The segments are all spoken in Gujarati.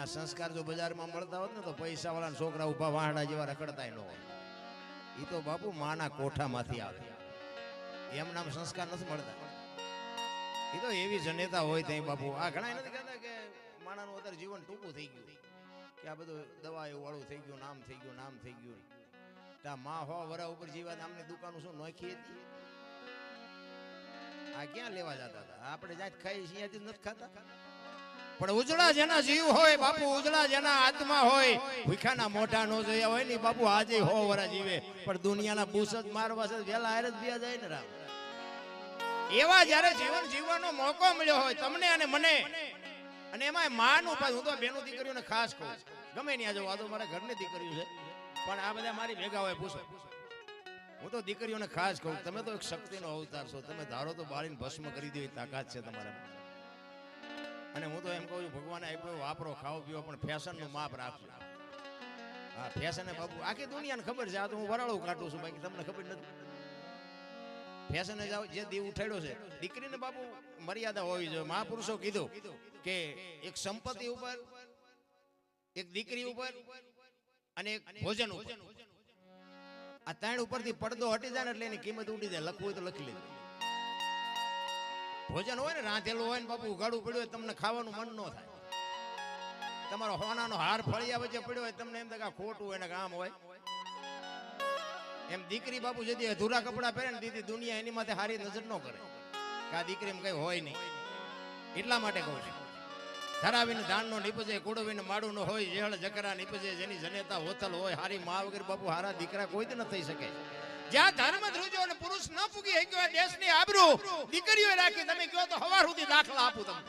અને આ સંસ્કાર જો બજારમાં મળતા હોત ને તો પૈસા વાળા છોકરા ઉભા વાહડા જેવા રખડતા ન હોય. એ તો બાપુ માના કોઠામાંથી આવે. એમ નામ સંસ્કાર નથી મળતા. એ તો એવી જનેતા હોય ત્યાં બાપુ. આ ઘણા નથી કહેતા કે માણાનું અત્યારે જીવન ટૂંકું થઈ ગયું, કે આ બધું દવા એવું વાળું થઈ ગયું, નામ થઈ ગયું, નામ થઈ ગયું. માં હો વરા ઉપર જીવા નામની દુકાનો શું નોખી હતી? આ ક્યાં લેવા જતા હતા? આપણે જાત ખાઈ છીએ નથી ખાતા. પણ ઉજળા જેના જીવ હોય બાપુ, ઉજળા જેના આત્મા હોય, ભૂખાના મોઢા નો જોયા હોય ને બાપુ, આજે હો વરા જીવે પણ દુનિયાના બૂસ જ મારવા છે વેલા હારે જ બીયા જાય ને રામ. એવા જ્યારે જીવન જીવવાનો મોકો મળ્યો હોય તમને અને મને, અને એમાં માનું પાછું, હું તો બેનું દીકરીઓને ખાસ કહું, ગમે ત્યાં જવું, આ તો મારા ઘરની દીકરીઓ છે પણ આ બધા મારી ભેગા હોય પૂછો. હું તો દીકરીઓને ખાસ કહું, તમે તો એક શક્તિનો અવતાર છો. તમે ધારો તો બાળીને ભસ્મ કરી દેવી તાકાત છે તમારા. અને હું તો એમ કહું છું, ભગવાને આપ્યો વાપરો, ખાઓ પીવો, પણ ફેશનનું માપ રાખજો. હા, ફેશન બાપુ આખી દુનિયાને ખબર છે. આ તો હું વરાળું કાઢું છું, બાકી તમને ખબર નથી. ફેશન જે દીવ ઉઠાડ્યો છે, દીકરીને બાપુ મર્યાદા હોવી જોઈએ. મહાપુરુષો કીધું કે એક સંપત્તિ ઉપર, એક દીકરી ઉપર અને એક ભોજન ઉપર, આ ત્રણ ઉપરથી પડદો હટી જાય ને એટલે એની કિંમત ઉડી જાય. લખવું હોય તો લખી લેજો. ભોજન હોય ને રાંધેલું હોય ને બાપુ ઉગાડું પડ્યું હોય, તમને ખાવાનું મન ન થાય. તમારો હોનાનો હાર ફળિયા વચ્ચે પડ્યો હોય, તમને એમ થાય કે ખોટું હોય ને કામ હોય. એમ દીકરી બાપુ જેથી અધૂરા કપડા પહેરે ને દીદી દુનિયા એની માથે હારી નજર ન કરે કે આ દીકરીમાં કઈ હોય નહીં. એટલા માટે કહું છું, ધરાવીને ધાન નો નીપજે, કુડવીને માડું નો હોય, જેહળ જકરા નીપજે, જેની જનેતા હોતલ હોય. હારી મા વગર બાપુ હારા દીકરા કોઈ જ ન થઈ શકે. જ્યાં ધર્મ ધ્રુજો અને પુરુષ ન પૂગી શક્યો દેશની આબરૂ દીકરીઓ રાખી. તમે કહો તો હવાર સુધી દાખલા આપું તમને.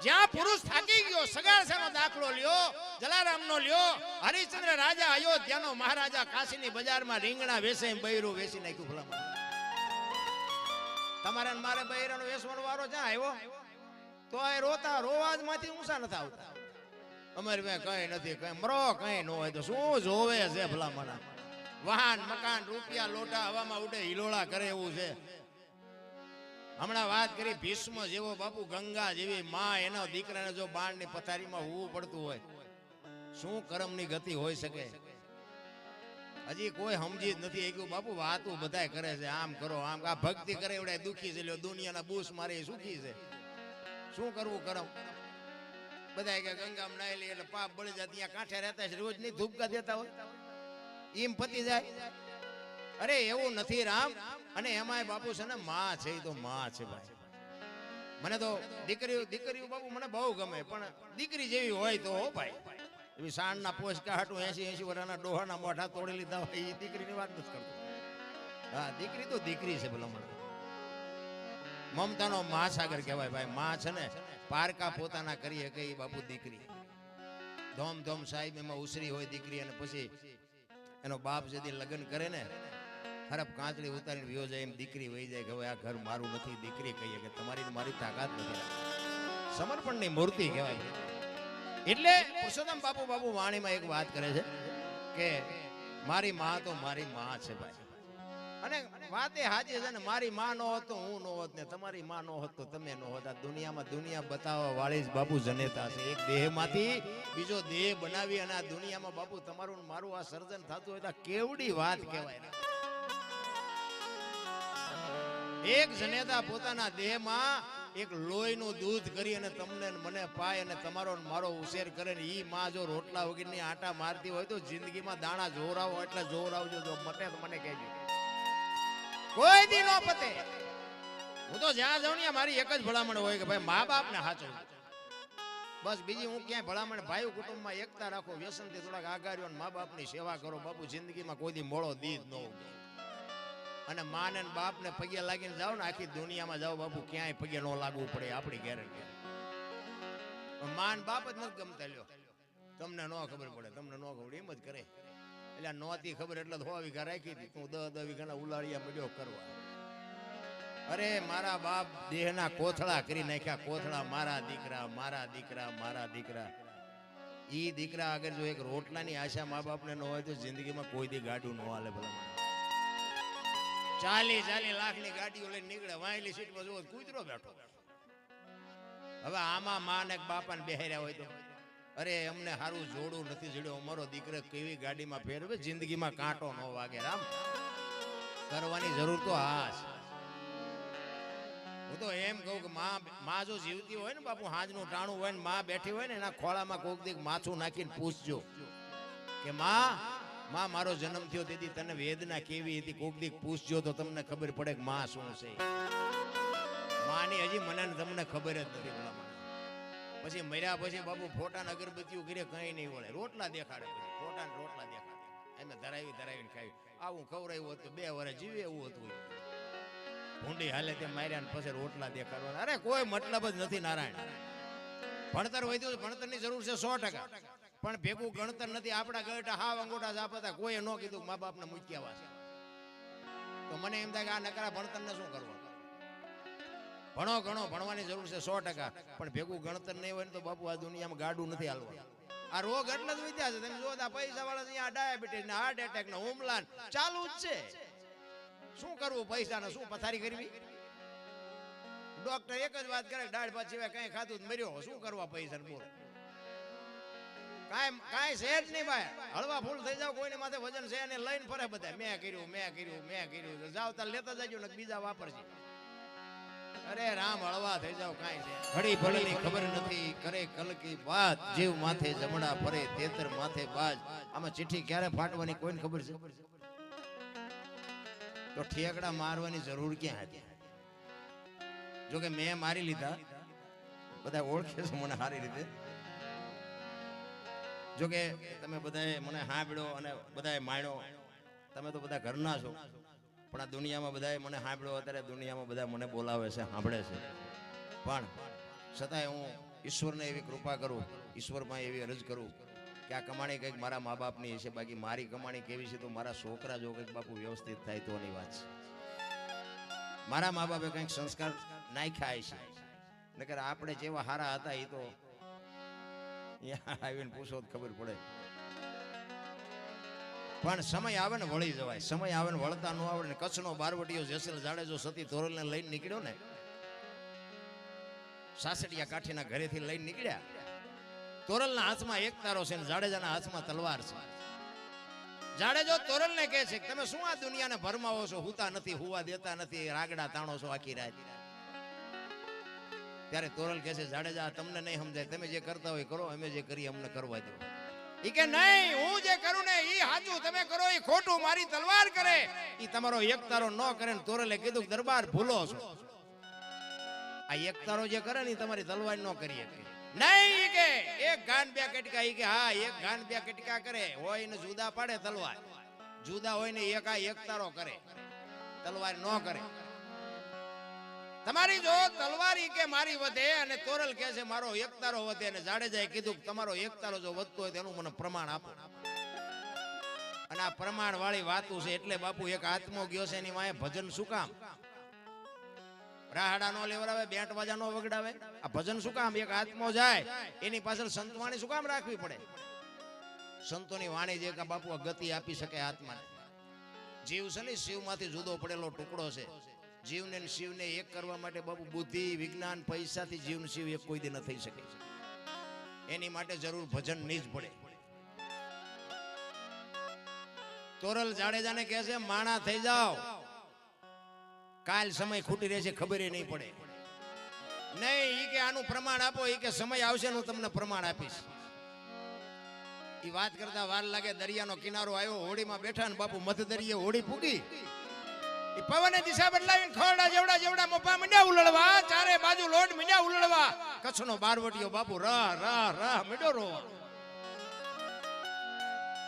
જ્યાં પુરુષ થાકી ગયો, સગાસેનો દાખલો લ્યો, જલારામ નો લ્યો, હરિશ્ચંદ્ર રાજા અયોધ્યાનો મહારાજા કાશીની બજારમાં રીંગણા વેસે બૈરું વેસી નાખ્યું. ભલામાં તમારે મારે બૈરાનો વેસવાનો વારો જ્યાં આવ્યો તો એ રોતા રોવાજ માંથી ઊંચા નથી આવતા. અમારે મેં કઈ નથી, કઈ મરો કઈ ન હોય તો શું જોવે છે ભલામણ? વાહન મકાન રૂપિયા લોટા હવામાં ઉડે હિલોળા કરે એવું છે. હમણાં વાત કરી ભીષ્મ જેવો બાપુ, ગંગા જેવી માં, એના દીકરાને જો બાણની પથારીમાં હોવું પડતું હોય, શું કર્મની ગતિ હોઈ શકે? હજી કોઈ સમજી જ નથી શક્યું બાપુ. વાતું બધાય કરે છે, આમ કરો આમ. આ ભક્તિ કરે એવડે દુખી છે, દુનિયાના બૂસ મારે સુખી છે. શું કરવું કરમ? બધા કે ગંગામાં નાઈ લે એટલે પાપ બળી જાય. ત્યાં કાંઠે રહેતા છે, રોજ નહીં ધૂપકા દેતા હોય, એમ પતી જાય. અરે એવું નથી રામ. અને એમાંય બાપુ છે ને માં છે, એ તો માં છે ભાઈ. મને તો દીકરીઓ બાપુ મને બહુ ગમે, પણ દીકરી જેવી હોય તો ભાઈ. એવી સાંજના પોચકા હાટું 80 વર્ષના ડોહાના મોઢા તોડી લીધા હોય, એ દીકરીની વાત નથી કરતો. હા, દીકરી તો દીકરી છે ભલા. મમતાનો મહાસાગર કહેવાય ભાઈ. માં છે ને પારકા પોતાના કરી શકે એ બાપુ દીકરી. ધોમ ધોમ સાહેબ એમાં ઉસરી હોય દીકરી. અને પછી એનો બાપ જેથી લગ્ન કરે ને, હરફ કાંચડી ઉતારીને વિયો જાય, એમ દીકરી વહી જાય કે હવે આ ઘર મારું નથી. દીકરી કહીએ કે તમારી મારી તાકાત નથી. સમર્પણની મૂર્તિ કહેવાય. એટલે પુરુષોત્તમ બાપુ વાણીમાં એક વાત કરે છે કે મારી માં તો મારી માં છે ભાઈ. અને વાત એ હાજી છે ને, મારી માં નો હોત તો હું નો હોત, ને તમારી માં નો હોત તો તમે નો હોત. આ દુનિયામાં દુનિયા બતાવવા વાળી જ બાપુ જનેતા છે. એક દેહમાંથી બીજો દેહ બનાવી અને આ દુનિયામાં બાપુ તમારું મારું આ સર્જન થતું હોય તો કેવડી વાત કહેવાય. એક જનેતા પોતાના દેહમાં એક લોહીનું દૂધ કરી અને તમને મને પાય અને તમારો મારો ઉછેર કરે ને, ઈ માં જો રોટલા વગરની આટા મારતી હોય તો જિંદગીમાં દાણા જોરાવો એટલે જોરાવજો. જો મતે તો મને કહેજો, કોઈ દી નો પતે. હું તો જ્યાં જાઉં ને મારી એક જ ભલામણ હોય કે ભાઈ મા બાપ ને સાચો. બસ બીજી હું ક્યાંય ભલામણ. ભાઈ કુટુંબમાં એકતા રાખો, વ્યસનથી થોડાક આગાર્યો, મા બાપની સેવા કરો બાપુ. જિંદગીમાં કોઈ દી મોડો દીધ ન ઉગે. અને માં ને બાપ ને પગે લાગીને જાઓ ને, આખી દુનિયામાં જાઓ બાપુ, ક્યાંય પગે ન લાગવું પડે, આપણી ગેરંટી. માં બાપ જ નથી ગમતા. લ્યો તમને ન ખબર પડે, તમને ન ખબર, એમ જ કરે. એટલે નહોતી ખબર એટલે 100 વીઘા રાખી હતી, હું 10 વીઘાના ઉલાળિયા મળ્યો કરવા. અરે મારા બાપ દેહના કોથળા કરી નાખ્યા, કોથળા. મારા દીકરા મારા દીકરા મારા દીકરા. ઈ દીકરા આગળ જો એક રોટલાની આશા મા બાપને ન હોય તો જિંદગીમાં કોઈ દી ગાડું ન હાલે ભલા. 40 લાખની ગાડીઓ લઈને નીકળે, વાયલી સીટમાં જોવો કૂતરો બેઠો. હવે આમાં માં ને બાપાને બેહાર્યા હોય તો અરે અમને સારું જોડું નથી જડ્યો, અમારો દીકરો કેવી ગાડીમાં ફેરવે, જિંદગીમાં કાંટો ન વાગે. રામ કરવાની જરૂર તો આ છે. હું તો એમ કહું કે માં જો જીવતી હોય ને બાપુ, હાજનું ટાણું હોય ને માં બેઠી હોય ને એના ખોળામાં કોક દીક માથું નાખીને પૂછજો કે માં મારો જન્મ થયો તેથી તને વેદના કેવી હતી, કોક દીક પૂછજો તો તમને ખબર પડે કે માં શું છે. માની હજી મને તમને ખબર જ નથી. પછી મર્યા પછી બાપુ ફોટા ને અગરબત્તીઓ કરે કઈ નહીં વળે, રોટલા દેખાડે, પછી ફોટા ને રોટલા દેખાડે, એમ ધરાવીને ખાવી. આવું ખવડાવ્યું હતું 2 વર્ષ જીવે એવું હતું. ભૂંડી હાલે તે માર્યા ને પછી રોટલા દેખાડવાના. અરે કોઈ મતલબ જ નથી નારાયણ. ભણતર વધ્યું, ભણતરની જરૂર છે 100%, પણ ભેગું ગણતર નથી. આપણા ગળટા હાવ અંગોઠા જાપતા, કોઈએ ન કીધું મા બાપને મૂક્યા છે. તો મને એમ થાય કે આ નકરા ભણતરને શું કરવું. ભણો ઘણો ભણવાની જરૂર છે 100%, પણ ભેગું ગણતર નહીં હોય ને તો બાપુ આ દુનિયામાં ગાડું નથી હાલવા. આ રોગ એટલે જ વિદ્યા છે. તમે જો પૈસા વાળા અહીંયા ડાયાબિટીસ ને હાર્ટ એટેક ને હુમલા ચાલુ જ છે. શું કરવું પૈસા ને, શું પથારી કરવી. ડોક્ટર એક જ વાત કરે, દાળ ભાત સિવાય કઈ ખાધું મર્યો. શું કરવા પૈસા બોલો, કાંઈ છે જ નહીં ભાઈ. હળવા ફૂલ થઈ જાવ, કોઈને માથે વજન છે ને લઈને ફરે બધા, મેં કર્યું. જાવ તાર લેતા જજો ને બીજા વાપરશે. અરે રામ હળવા થઈ જાવ, કાંઈ છે ઘડી ભળેલી ખબર નથી, કરે કલ કી વાત, જીવ માથે જમણા ફરે તેતર માથે બાજ. આમાં ચિઠ્ઠી ક્યારે ફાટવાની કોઈને ખબર છે? તો ઠેકડા મારવાની જરૂર ક્યાં હતી? જો કે મેં મારી લીધા, બધા ઓળખે છે મને સારી રીતે. જો કે તમે બધાએ મને સાંભળ્યો અને બધાએ માણ્યો, તમે તો બધા ઘરના છો, પણ આ દુનિયામાં બધાએ મને સાંભળ્યો. અત્યારે દુનિયામાં બધા મને બોલાવે છે, સાંભળે છે, પણ છતાંય હું ઈશ્વરને એવી કૃપા કરું, ઈશ્વરમાં એવી અરજ કરું કે આ કમાણી કંઈક મારા મા બાપની હશે. બાકી મારી કમાણી કેવી છે તો મારા છોકરા જો કંઈક બાપુ વ્યવસ્થિત થાય તોની વાત છે. મારા મા બાપે કંઈક સંસ્કાર નાખ્યા છે, નકર આપણે જેવા હારા હતા એ તો આવીને પૂછો તો ખબર પડે. પણ સમય આવે ને વળી જવાય, સમય આવે ને વળતા ન આવડે. કચ્છનો બારવટીયો જેસલ જાડેજો સતી તોરલને લઈને નીકળ્યો ને, સાસડિયા કાઠીના ઘરેથી લઈને નીકળ્યા. તોરલના હાથમાં એક તારો છે ને જાડેજાના હાથમાં તલવાર છે. જાડેજો તોરલને કહે છે તમે શું આ દુનિયાને ભરમાવો છો, હુતા નથી, હુવા દેતા નથી, રાગડા તાણો છો આખી રાત. ત્યારે તોરલ કહે છે જાડેજા તમને નહીં સમજાય, તમે જે કરતા હોય કરો, અમે જે કરીએ અમને કરવા દો. ઈ કે નહીં, હું જે કરું ને ઈ સાચું, તમે કરો ઈ ખોટું. મારી તલવાર કરે ઈ તમારો એક તારો ન કરે ને. તોરલે કીધું દરબાર ભૂલો છો, આ એક તારો જે કરે ને તમારી તલવાર ન કરી શકે. નહીં કે એક ગાન 2 કટકા. ઈ કે હા, એક ગાન 2 કટકા કરે હોય ને જુદા પાડે તલવાર, જુદા હોય ને એક તારો કરે, તલવાર ન કરે. તમારી જો તલવાર ઈ કે મારી વધે અને તોરલ કહે છે મારો એક તારો વધે. અને જાડેજાએ કીધું તમારો એક તારો જો વધતો હોય તેનું મને પ્રમાણ આપો. અને આ પ્રમાણ વાળી વાતું છે. એટલે બાપુ એક આત્મો ગયો છે એની માએ ભજન શું કામ? રાહડા નો લેવડાવે, બેન્ટ વાજા નો વગડાવે, આ ભજન શું કામ? એક આત્મો જાય એની પાછળ સંતવાણી શું કામ રાખવી પડે? સંતોની વાણી જે કે બાપુ ગતિ આપી શકે આત્માને. જીવ છે ને શિવમાંથી જુદો પડેલો ટુકડો છે. જીવને શિવને એક કરવા માટે બાપુ બુદ્ધિ, વિજ્ઞાન, પૈસાથી જીવન શિવ એક કોઈ દી ન થઈ શકે. એની માટે જરૂર ભજન ની જ પડે. તોરલ જાડેજાને કહે છે માણા થઈ જાઓ, કાલ સમય ખૂટી રહેશે, ખબર નહીં પડે. નહીં, ઈ કે આનું પ્રમાણ આપો. ઈ કે સમય આવશે હું તમને પ્રમાણ આપીશ. ઈ વાત કરતા વાર લાગે. દરિયાનો કિનારો આવ્યો, હોડીમાં બેઠા ને બાપુ મધ દરિયે હોડી ફૂગી. ઈ પવને દિશા બદલાવીને ખોરડા જેવડા મોપા મીંડ્યા ઉલળવા, ચારે બાજુ લોટ મીંડ્યા ઉલળવા. કચ્છનો બારવટીયો બાપુ રહ મીંડો રોવા.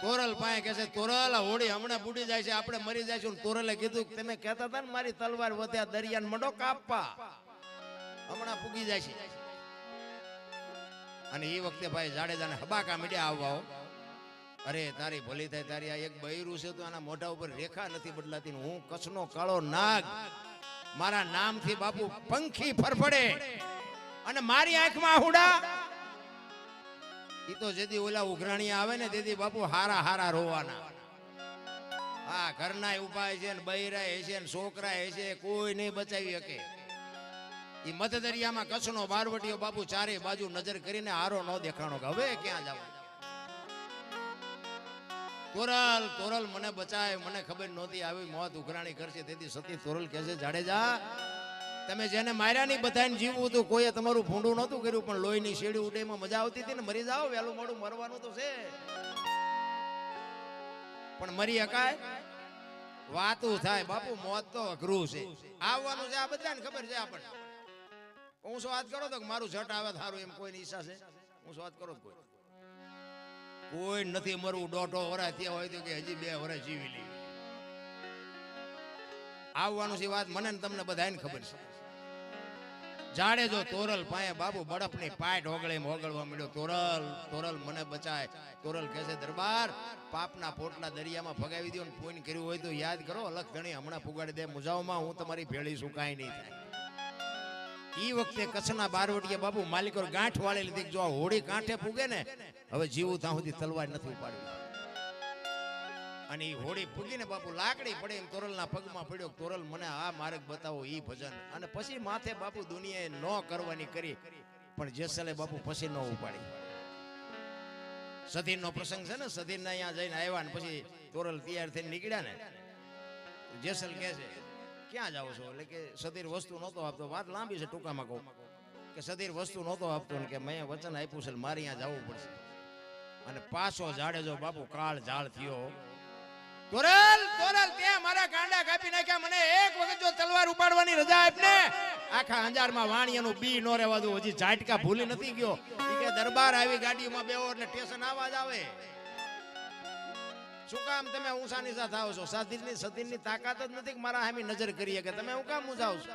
તોરલ પાસે કહે છે તોરલ આ હોડી હમણાં બુડી જાય છે, આપણે મરી જાય. તોરલે કીધું તમે કહેતા હતા ને મારી તલવાર વધ્યા, દરિયાને મંડો કાપવા, હમણાં પૂગી જાય છે. અને એ વખતે ભાઈ જાડેજાને હબાકા મીડ્યા આવવા. અરે તારી ભલી થાય, તારી આ એક બૈરું છે તો આના મોઢા ઉપર રેખા નથી બદલાતી. હું કચ્છનો કાળો નાગ, મારા નામથી બાપુ પંખી ફરફડે અને મારી આંખમાં આહુડા. ઈ તો જેથી ઓલા ઉઘરાણી આવે ને તેથી બાપુ હારા રોવાના. હા, ઘરના ઉપાય છે ને બૈરા છે ને છોકરા છે, કોઈ નહીં બચાવી શકે. એ મધદરિયામાં કચ્છનો બારવટીયો બાપુ ચારે બાજુ નજર કરીને હારો ન દેખાણો કે હવે ક્યાં જવા. તોરલ તોરલ મને બચાય, મને ખબર નહોતી આવી મોત ઉઘરાણી કરશે. તેથી સતી તોરલ કહે છે, જાડેજા તમે જેને માર્યા નહીં બધાને જીવવું હતું, કોઈએ તમારું ભૂંડું નહોતું કર્યું, પણ લોહીની શેડી ઉડેમાં મજા આવતી હતી ને, મરી જાઓ વહેલું મોડું મરવાનું તો છે, પણ મરી હકાય વાતું થાય બાપુ. મોત તો અઘરું છે, આવવાનું છે, આ બધાને ખબર છે આપણને. હું શું વાત કરો તો મારું ઝટ આવે સારું એમ કોઈની ઈચ્છા છે? હું શું વાત કરો કોઈ નથી મરવું. દોઢો વરસ થયા હોય તો કે હજી 2 વર્ષ જીવી લઈ. આવવાનું છે વાત મને તમને બધાને ખબર છે. જાડેજો તોરલ પાયે બાબુ બળફની પાટ ઓગળે ઓગળવા મળ્યો. તોરલ તોરલ મને બચાય. તોરલ કહે છે, દરબાર પાપના પોટલા દરિયામાં ફગાવી દો ને ફોન કર્યું હોય તો યાદ કરો, અલગ ધણી હમણાં ફુગાડી દે મુજાવમાં, હું તમારી ભેળી શું કાંઈ નહીં થાય. ઈ વખતે કચ્છના બારવટીયા બાપુ માલિકો ગાંઠ વાળી લીધી, જો હોડી કાંઠે ફૂગે ને હવે જીવું ત્યાં સુધી તલવાર નથી ઉપાડવી. અને ઈ હોડી ફૂગીને બાપુ લાકડી પડે એમ તોરલના પગમાં પડ્યો. તોરલ મને આ માર્ગ બતાવો ઈ ભજન. અને પછી માથે બાપુ દુનિયાએ ન કરવાની કરી, પણ જેસલે બાપુ પછી ન ઉપાડી. સધીરનો પ્રસંગ છે ને, સધીરને અહીંયા જઈને આવ્યા ને પછી તોરલ તૈયાર થઈને નીકળ્યા ને, જેસલ કહે છે ક્યાં જાવ છો? એટલે કે સધીર વસ્તુ નહોતો આપતો. વાત લાંબી છે, ટૂંકામાં કહું કે સધીર વસ્તુ નહોતો આપતો ને કે મેં વચન આપ્યું છે મારે અહીંયા જવું પડશે. અને પાછો જાડેજો બાપુ કાળ ઝાળ થયો. તોરલ તોરલ ત્યાં મારા કાંડા કાપી નાખ્યા, મને એક વખત જો તલવાર ઉપાડવાની રજા આપને, આખા અંજારમાં વાણિયાનું બી નો રહેવા દઉં. હજી ઝાટકા ભૂલી નથી ગયો. ઈ કે દરબાર આવી ગાડીમાં બેવો એટલે સ્ટેશન આવાજ આવે. શું કામ તમે ઊંચા નીચા થાવ છો? સતીરની તાકાત જ નથી કે મારા સામે નજર કરીએ કે તમે હું કામ મૂંઝાવ છો?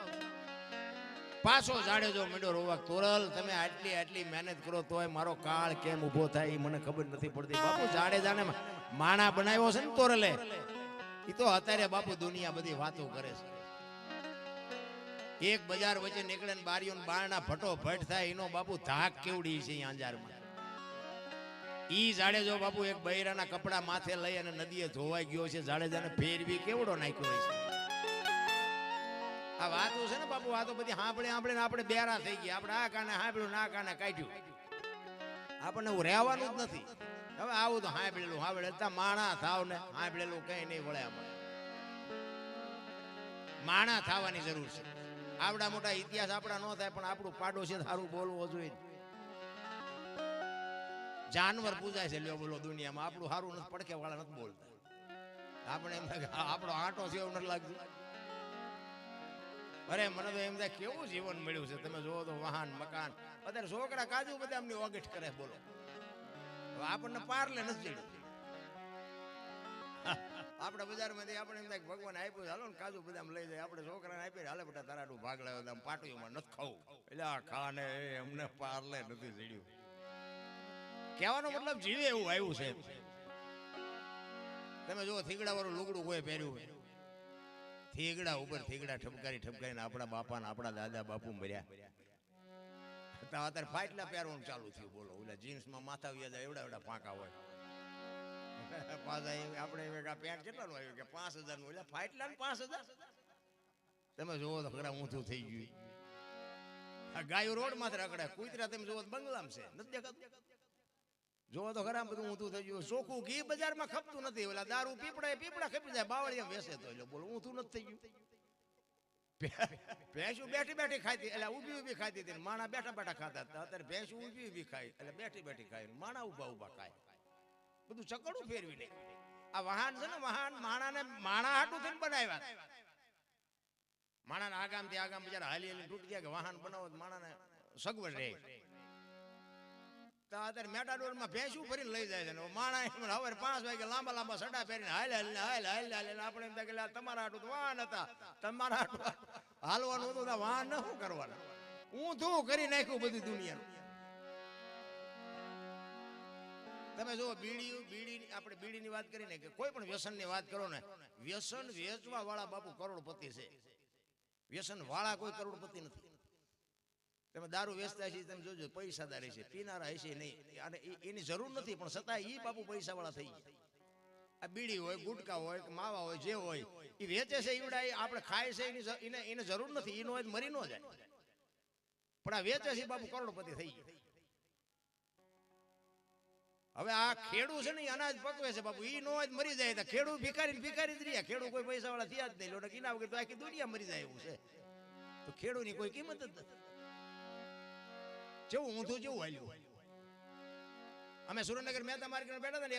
પાછો જાડેજો મીંડો રોવા. તોરલ તમે આટલી મહેનત કરો તોય મારો કાળ કેમ ઉભો થાય એ મને ખબર નથી પડતી. બાપુ જાડેજાને માણા બનાવ્યો છે ને તોરલે, એ તો અત્યારે બાપુ દુનિયા બધી વાતો કરે છે. એક બજાર વચ્ચે નીકળે ને બારીઓ બારણા ફટોફટ થાય, એનો બાપુ ધાક કેવડી છે અંજારમાં. ઈ જાડેજો બાપુ એક બૈરાના કપડા માથે લઈ અને નદીએ ધોવાઈ ગયો છે. જાડેજાને ફેરવી કેવડો નાખ્યો હોય છે. આ વાતો છે ને બાપુ, વાતો બધી સાંભળે આપણે બેરા થઈ ગયા. આપણે આ કાને સાંભળ્યું ના કાને કાઢ્યું, આપણને એવું રહેવાનું જ નથી. હવે આવું તો સાંભળેલું સાંભળે માણા થાવ ને, સાંભળેલું કઈ નહીં વળે. આપણે માણા થવાની જરૂર છે. આવડા મોટા ઇતિહાસ આપણા ન થાય, પણ આપણું પાડોશી સારું બોલવું જોઈએ. જાનવર પૂજાય છે લ્યો બોલો દુનિયામાં, આપણું સારું નથી, પડખે વાળા નથી બોલતા. આપણે એમ થાય આપણો આંટો છે એવું નથી લાગતું. અરે મને તો એમ થાય કેવું જીવન મળ્યું છે. તમે જોવો તો વાહન મકાન, અત્યારે છોકરા કાજુ બદામની ઓગેટ કરે બોલો. આપણને પારલે નથી જડ્યું. આપણા બજારમાંથી આપણે એમ થાય ભગવાન આપ્યું, હાલો ને કાજુ બદામ લઈ જાય. આપણે છોકરાને આપી હાલે બેટા તારાડું ભાગ લાવ્યો, પાટીઓમાં નથી ખાવું. એટલે આ ખાને અમને પારલે નથી જડ્યું. કહેવાનો મતલબ જીવે એવું આવ્યું છે. તમે જો થીગડા વાળું લુગડું કોઈ પહેર્યું, થીગડા ઉપર થીગડા ઠપકારીને આપણા બાપા ને આપણા દાદા બાપુ મર્યા. અત્યારે ફાટલા પહેરવાનું ચાલુ થયું બોલો. ઓલા જીન્સમાં માથા વ્યાજા એવડા પાંકા હોય. પાછા આપણે પેન્ટ કેટલાનું આવ્યું કે 5000 નું, એટલે ફાટલા ને 5000. તમે જોવો તો ખરા ઊંધું થઈ ગયું. ગાયો રોડ માંથી રખડે, કૂતરા તમે જોવો બંગલામ છે, નથી દેખાતું? જોવો તો ખરા બધું ઊંધું થઈ ગયું. ચોખ્ખું ઘી બજારમાં ખપતું નથી. ઓલા દારૂ પીપડા ખપી જાય, બાવળિયા વેસે તો એટલે બોલો ઊંધું નથી થઈ ગયું. ભેંસું બેઠી ખાતી, એટલે ઊભી ખાતી હતી. માણા બેઠા ખાતા હતા. અત્યારે ભેંસું ઊભી ખાય, એટલે બેઠી ખાય. માણા ઊભા ખાય. બધું ચકડું ફેરવી નહીં. આ વાહન છે ને, વાહન માણા હાટું થઈને બનાવ્યા. માણાના આગામથી આગામ બિચારા હાલી તૂટી ગયા કે વાહન બનાવો માણાને સગવડ રહે. અત્યારે મેટાડોરમાં ભેંસું ફરીને લઈ જાય છે. માણા હવે 5 વાગે લાંબા સડા પહેરીને હાલ આપણે એમ થાય કે તમારા હાટું તો વાહન હતા, તમારા હાટું હાલવાનું હતું, વાહન ન શું કરવાના. ઊંધું કરી નાખ્યું બધી દુનિયાનું. તમે જો આપણે બીડીની વાત કરીને કે કોઈ પણ વ્યસનની વાત કરો ને, વ્યસન વેચવા વાળા બાપુ કરોડપતિ છે. વ્યસન વાળા કોઈ કરોડપતિ નથી. તમે દારૂ વેચતા છે તમે જોજો પૈસાદારી છે, પીનારા હશે નહીં, અને એની જરૂર નથી, પણ છતાં એ બાપુ પૈસા વાળા થઈ ગયા. આ બીડી હોય, ગુટકા હોય, માવા હોય, જે હોય એ વેચે છે. ઈવડા આપણે ખાય છે, એને જરૂર નથી, એનો મરી ન જાય. પણ આ વેચે છે બાપુ કરોડપતિ થઈ ગયા. હવે આ ખેડૂત છે ને ઈ અનાજ પકવે છે બાપુ, ઈ નો જ મરી જાય તો ખેડૂત ભિખારી ભિખારી જ રહ્યા. ખેડૂત કોઈ પૈસા વાળા થયા જ નહીં. લોટા કિના વગર તો આખી દુનિયા મરી જાય એવું છે. તો ખેડૂતની કોઈ કિંમત જ નથી. જેવું ઊંધું જેવું હાલ્યું. અમે સુરેન્દ્રનગર મહેતા માર્કેટ બેઠા હતા ને,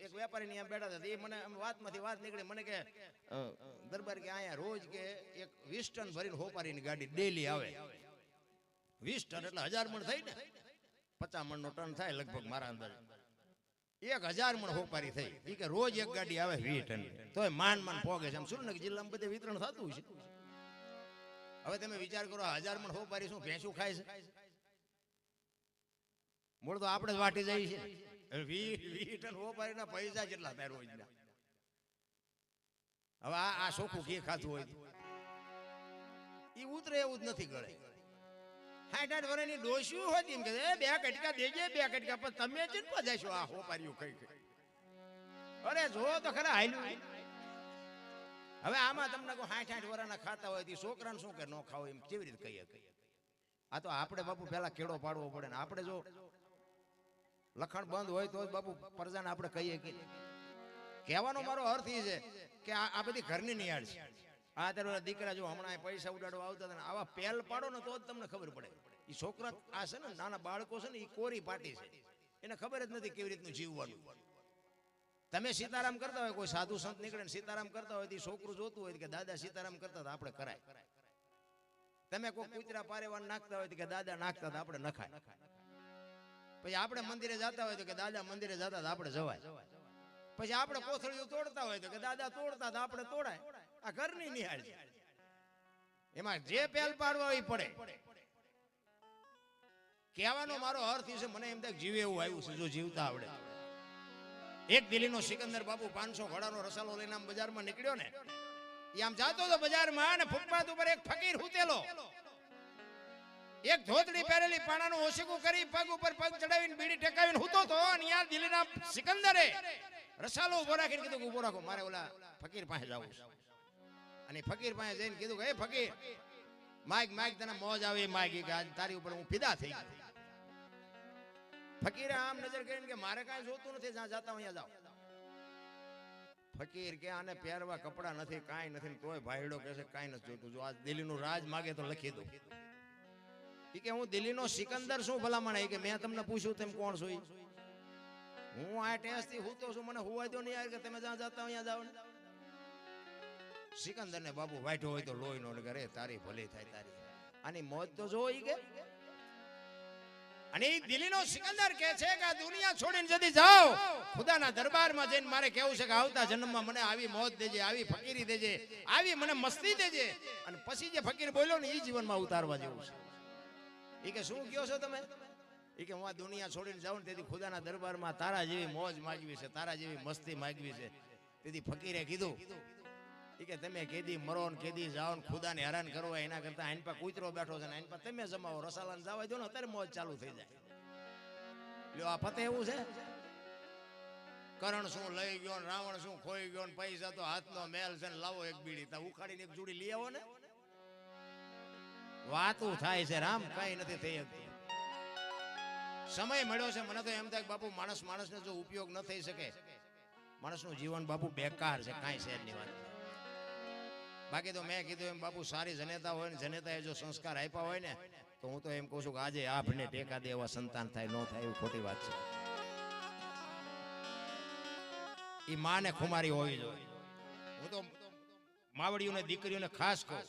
એક વેપારી ની બેઠા હતા. એ મને વાતમાંથી વાત નીકળી, મને કે દરબાર કે અહીંયા રોજ કે એક 20 ટન ભરીને હોપારીની ગાડી ડેલી આવે. 20 ટન એટલે 1000 મણ થઈ ને, 50 મણનો ટન થાય લગભગ મારા અંદર. 1000 મણ હોપારી થઈ. એ કે રોજ એક ગાડી આવે 20 ટન, તોય માંડ પોગે છે. આમ સુરેન્દ્રનગર જિલ્લામાં બધે વિતરણ થતું છે. હવે તમે વિચાર કરો, 1000 મણ હોપારી શું ભેંસું ખાય છે? મૂળ તો આપણે જ વાટી જાય છે. 20 ટન હોપારીના પૈસા કેટલા થાય રોજના? હવે આ સોખું ઘી ખાતું હોય ઈ ઉતરે એવું જ નથી ગળે. 60 વર્ષની ડોસ્યું હોતી એમ કે 2 કટકા દેજે, 2 કટકા. પણ તમે ચીપા જશો આ હોપારીઓ કઈ કઈ. અરે જો તો ખરા હાલ્યું. હવે આમાં તમને કોઈ 60 વર્ષના ખાતા હોય છોકરાને શું કે ન ખાવ એમ કેવી રીતે કહીએ? આ તો આપણે બાપુ પેલા કેળો પાડવો પડે ને. આપણે જો લખણ બંધ હોય તો જ બાપુ પ્રજાને આપણે કહીએ કે. કહેવાનો મારો અર્થ એ છે કે આ બધી ઘરની નિહાળ છે. આ તારા દીકરા જો હમણાં પૈસા ઉડાડવા આવતા હતા ને, આવા પહેલ પાડો ને તો જ તમને ખબર પડે. એ છોકરા આ છે ને, નાના બાળકો છે ને, એ કોરી પાટી છે. એને ખબર જ નથી કેવી રીતનું જીવવાનું. તમે સીતારામ કરતા હોય, કોઈ સાધુ સંત નીકળે ને સીતારામ કરતા હોય, તો છોકરું જોતું હોય કે દાદા સીતારામ કરતા હતા, આપણે કરાય. તમે કોઈ કૂતરા પારેવાન નાખતા હોય કે દાદા નાખતા હતા, આપણે નખાય. પછી આપણે મંદિરે જતા હોય તો કે દાદા મંદિરે જતા હતા, આપણે જવાય. પછી આપણે કોથળીઓ તોડતા હોય તો કે દાદા તોડતા હતા, આપણે તોડાય. આ ઘરની નિહાળ છે. એમાં જે પહેલ પાડવા હોય પડે. કહેવાનો મારો અર્થ છે, મને એમ થાય જીવે એવું આવ્યું છે જો જીવતા આવડે. એક દિલ્હીનો સિકંદર બાપુ 500 ઘોડાનો રસાલો લઈને આમ બજારમાં નીકળ્યો ને, એ આમ જાતો હતો બજારમાં અને ફૂટપાથ ઉપર એક ફકીર હુતેલો, એક ધોતડી પહેરેલી પાણાનું ઓશીકું કરી પગ ઉપર પગ ચડાવીને બીડી ટેકાવીને હુતો તો. અને યાર દિલ્હીના સિકંદરે રસાલો ઉભો રાખીને કીધું ઉભો રાખો, મારે ઓલા ફકીર પાસે જવું છે. અને ફકીર પાસે જઈને કીધું કે હે ફકીર, માઈક માઈક તને મોજ આવે માઈક, કે આજ તારી ઉપર હું ફિદા થઈ ગયો. ફકીરે આમ નજર કરીને કે મારે કાંઈ જોતું નથી, જ્યાં જાતા અહીંયા જાઓ. ફકીર કે આને પહેરવા કપડા નથી, કાંઈ નથી, તોય ભાઈડો કહે છે કાંઈ નથી જોતું. જો આજ દિલ્હીનું રાજ માગે તો લખી દો. એ કે હું દિલ્હીનો સિકંદર શું ભલામણ? કે મેં તમને પૂછ્યું તેમ કોણ છો? હું આ ટેસ્ટ થી હુતો છું, મને હુવાય દો નહીં યાર, કે તમે જ્યાં જાતા અહીંયા જાઓ. સિકંદર ને બાપુ વાઈઠો હોય તો લોહી નો કરે, તારી ભલી થાય તારી. આની મોજ તો જો ઈ કે. અને એ દિલ્હીનો સિકંદર કહે છે કે આ દુનિયા છોડીને જદી જાઓ, ખુદાના દરબારમાં જઈને મારે કેવું છે કે આવતા જન્મમાં મને આવી મોજ દેજે, આવી ફકીરી દેજે, આવી મને મસ્તી દેજે. અને પછી જે ફકીર બોલ્યો ને એ જીવનમાં ઉતારવા જેવું છે. એ કે શું કહો છો તમે? એ કે હું આ દુનિયા છોડીને જાઉં ને તેથી ખુદાના દરબારમાં તારા જેવી મોજ માગવી છે, તારા જેવી મસ્તી માગવી છે. તેથી ફકીરે કીધું એ કે તમે કેદી મરો ને કેદી જાઓ ને ખુદાને હેરાન કરવા, એના કરતા આઈન પર કૂતરો બેઠો છે ને આઈન પર તમે જમાવો, રસાલાને જવા દો ને અત્યારે મોજ ચાલુ થઈ જાય. લ્યો આ ફતે એવું છે. કરણ શું લઈ ગયો ને રાવણ શું ખોઈ ગયો ને પૈસા તો હાથનો મેલ છે ને લાવો એક બીડી, તા ઉખાડીને એક જોડી લઈ આવો ને. વાતું થાય છે રામ, કઈ નથી થઈ શકતું. સમય મળ્યો છે, મને તો એમ થાય બાપુ માણસને જો ઉપયોગ ન થઈ શકે, માણસનું જીવન બાપુ બેકાર છે, કાંઈ છે ની વાત. બાકી તો મેં કીધું એમ બાપુ સારી જનેતા હોય ને જનેતાએ જો સંસ્કાર આપ્યા હોય ને, તો હું તો એમ કહું છું કે આજે આપને ટેકા દે એવા સંતાન થાય, ન થાય એવું ખોટી વાત છે. એ માને ખુમારી હોવી જોઈએ. હું તો માવડીઓને દીકરીઓને ખાસ કહું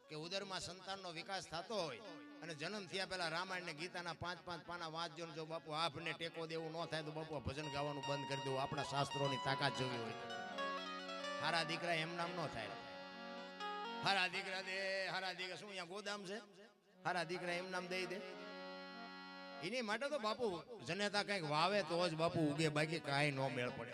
કે ઉદરમાં સંતાનનો વિકાસ થતો હોય અને જન્મ થયા પહેલા રામાયણ ને ગીતાના 5-5 પાના વાંચજો ને જો બાપુ આપને ટેકો દેવું ન થાય તો બાપુ ભજન ગાવાનું બંધ કરી દેવું. આપણા શાસ્ત્રોની તાકાત જોવી હોય. હારા દીકરા એમ નામ ન થાય. હારા દીકરા દે, હારા દીકરા શું અહીંયા ગોદામ છે? હારા દીકરા એમ નામ દઈ દે. એની માટે તો બાપુ જનેતા કંઈક વાવે તો જ બાપુ ઉગે, બાકી કાંઈ ન મેળ પડે.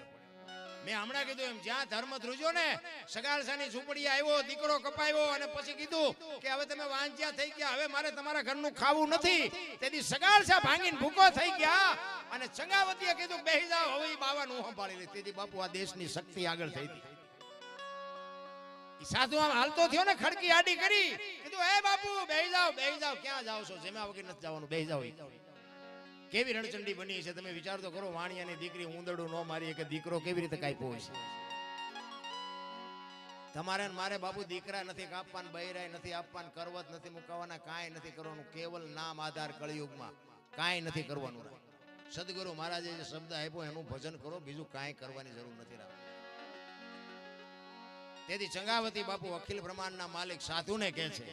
મેં હમણાં કીધું એમ જ્યાં ધર્મ ધ્રુજો ને, સગાળસાની ઝૂંપડી આવ્યો, દીકરો કપાયો અને પછી કીધું કે હવે તમે વાંચ્યા થઈ ગયા, હવે મારે તમારા ઘરનું ખાવું નથી. તેથી સગાળસા ભાંગીને ભૂકો થઈ ગયા અને ચંગાવતીએ કીધું બેહી જાઓ, હવે એ બાવાનું સંભાળી લે. તેથી બાપુ આ દેશની શક્તિ આગળ થઈ હતી. ઈ સાધુ આમ હાલતો થયો ને ખડકી આડી કરી કીધું હે બાપુ બેહી જાઓ ક્યાં જાવ છો જેમાં વગર નથી જવાનું બેહી જાઓ કેવી રણચંડી બની છે તમે વિચાર તો કરો વાણિયાની દીકરી ઉંદરડું ન મારી કે દીકરો કેવી રીતે કાપ્યો હોય છે તમારે મારે બાપુ દીકરા નથી કાપવાન બૈરાય નથી આપવાન કરવત નથી મુકાવાના કાંઈ નથી કરવાનું કેવલ નામ આધાર કળિયુગમાં કાંઈ નથી કરવાનું સદગુરુ મહારાજે જે શબ્દ આપ્યો એનું ભજન કરો બીજું કાંઈ કરવાની જરૂર નથી રાખતી તેથી ચંગાવતી બાપુ અખિલ બ્રહ્માંડના માલિક સાધુને કહે છે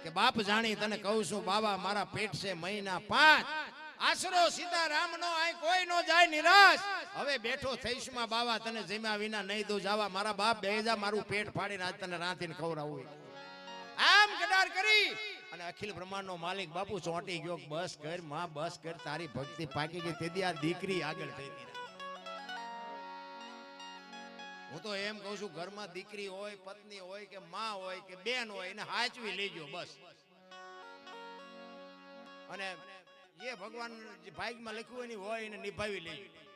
કે બાપ જાણી તને કહું છું બાબા મારા પેટ છે મહિના 5 આશરો સીતારામ નો આય કોઈ નો જાય નિરાશ હવે બેઠો થઈશ માં બાવા તને જમ્યા વિના નહીં દો જાવા મારા બાપ બેહી જા મારું પેટ ફાડીને આજ તને રાંધીને ખવડાવું આમ કડાર કરી અને અખિલ બ્રહ્માંડ નો માલિક બાપુ ચોંટી ગયો બસ કર માં બસ કર તારી ભક્તિ પાકી ગઈ તેથી આ દીકરી આગળ થઈ ગઈ હું તો એમ કહું છું ઘરમાં દીકરી હોય પત્ની હોય કે માં હોય કે બેન હોય એને હાચવી લેજો બસ અને જે ભગવાન ભાગ્યમાં લખ્યું હોય એને નિભાવી લેજો